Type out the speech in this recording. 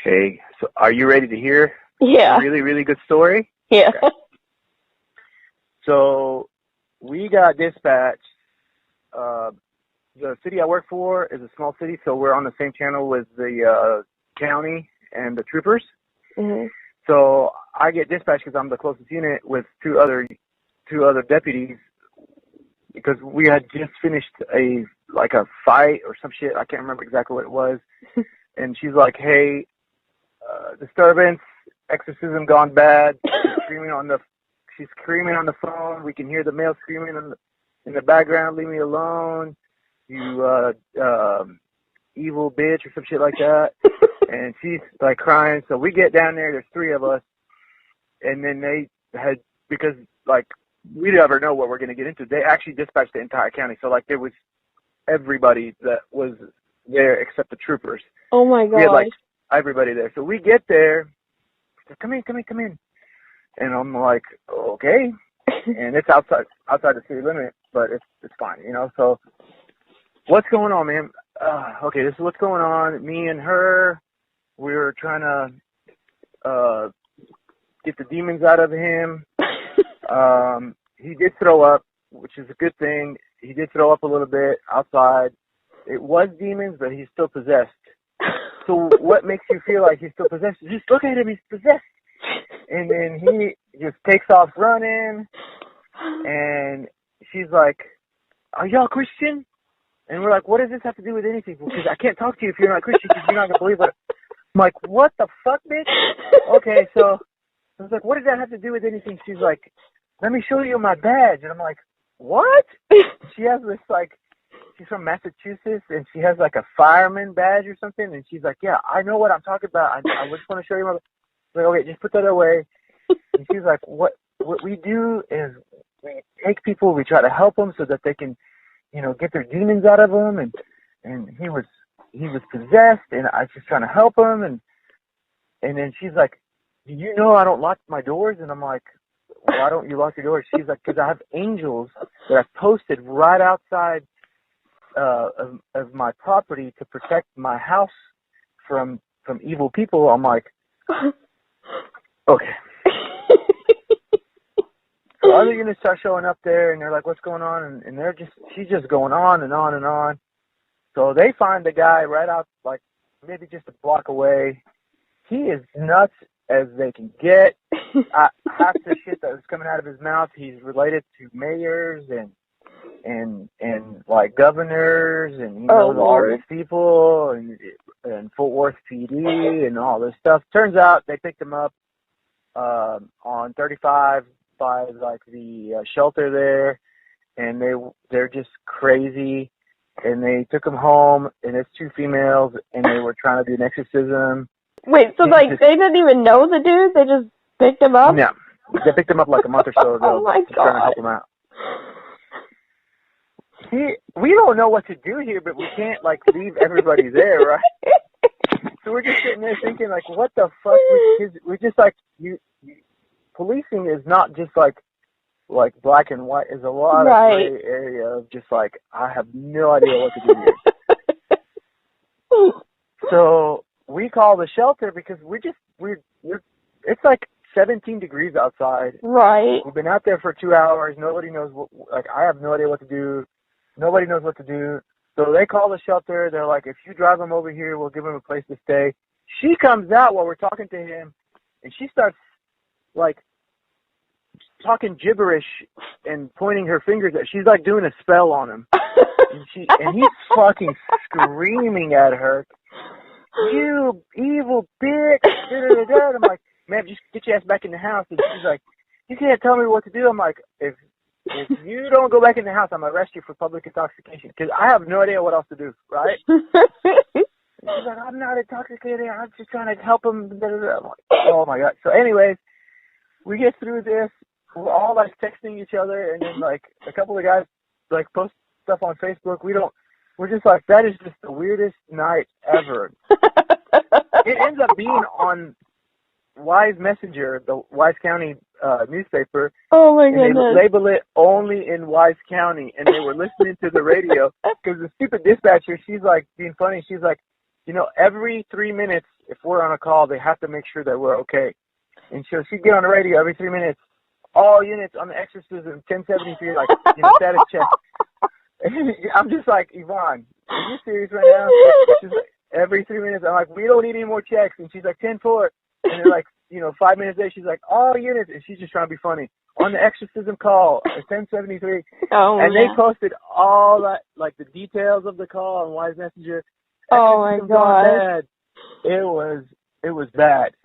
Okay, so are you ready to hear Yeah. a really, really good story? Yeah. Okay. So we got dispatched. The city I work for is a small city, so we're on the same channel with the county and the troopers. Mhm. So I get dispatched because I'm the closest unit with two other deputies, because we had just finished a fight or some shit. I can't remember exactly what it was. And she's like, "Hey, disturbance, exorcism gone bad." She's screaming on the phone. We can hear the male screaming in the background. "Leave me alone, you evil bitch," or some shit like that. And she's like crying. So we get down there. There's three of us, and then they had, because like we never know what we're gonna get into. They actually dispatched the entire county. So like there was everybody that was there except the troopers. Oh my god. We had like everybody there. So we get there. Come in. And I'm like, okay. And it's outside the city limit, but it's fine, you know. So what's going on, man? Okay, this is what's going on. Me and her, we were trying to get the demons out of him. He did throw up, which is a good thing. He did throw up a little bit outside. It was demons, but he's still possessed. So what makes you feel like he's still possessed? Just look at him, he's possessed. And then he just takes off running, and she's like, "Are y'all Christian?" And we're like, "What does this have to do with anything? Because I can't talk to you if you're not Christian, because you're not going to believe it." I'm like, "What the fuck, bitch?" Okay, so I was like, "What does that have to do with anything?" She's like, "Let me show you my badge." And I'm like, "What?" She has this, like, she's from Massachusetts, and she has like a fireman badge or something, and she's like, "Yeah, I know what I'm talking about. I just want to show you my." Like, okay, just put that away. And she's like, what we do is we take people, we try to help them so that they can, you know, get their demons out of them. And he was possessed, and I was just trying to help him. And then she's like, "Do you know I don't lock my doors?" And I'm like, "Why don't you lock your doors?" She's like, "Because I have angels that I've posted right outside of my property to protect my house from evil people." I'm like, okay. So other units start showing up there, and they're like, "What's going on?" And she's just going on and on and on. So they find the guy right out, like maybe just a block away. He is nuts as they can get. Half the shit that was coming out of his mouth, he's related to mayors and like governors, and he knows all these people, and Fort Worth PD and all this stuff. Turns out they picked him up on 35 by like the shelter there, and they're just crazy, and they took him home, and it's two females, and they were trying to do an exorcism. Wait, so they didn't even know the dude? They just picked him up? Yeah, they picked him up like a month or so ago. Oh my god. Trying to help him out. We don't know what to do here, but we can't like leave everybody there, right? So we're just sitting there thinking, like, what the fuck? We're just like, policing is not just like black and white. There's a lot of gray area of just like, I have no idea what to do here. So we call the shelter because it's like 17 degrees outside. Right. We've been out there for 2 hours. Nobody knows I have no idea what to do. Nobody knows what to do. So they call the shelter. They're like, "If you drive him over here, we'll give him a place to stay." She comes out while we're talking to him, and she starts like talking gibberish and pointing her fingers at. She's like doing a spell on him, and he's fucking screaming at her, "You evil bitch!" I'm like, "Man, just get your ass back in the house." And she's like, "You can't tell me what to do." I'm like, if you don't go back in the house, I'm going to arrest you for public intoxication, because I have no idea what else to do, right? She's like, "I'm not intoxicated. I'm just trying to help him." I'm like, oh, my God. So anyways, we get through this. We're all, like, texting each other, and then, like, a couple of guys, like, post stuff on Facebook. We're just like, that is just the weirdest night ever. It ends up being on Wise Messenger, the Wise County newspaper. Oh my goodness. And they label it only in Wise County, and they were listening to the radio because the stupid dispatcher, she's like being funny. She's like, you know, every 3 minutes, if we're on a call, they have to make sure that we're okay. And so she'd get on the radio every 3 minutes, all units on the Exorcism, 1073, like, you know, status check. And I'm just like, Yvonne, are you serious right now? She's like, every 3 minutes, I'm like, we don't need any more checks. And she's like, 10-4. And then, like, you know, 5 minutes later, she's like, all units. And she's just trying to be funny. On the Exorcism call, 1073. Oh, and man. they posted all that, like, the details of the call on Wise Messenger. Oh, my Exorcism gone God. bad. It was bad.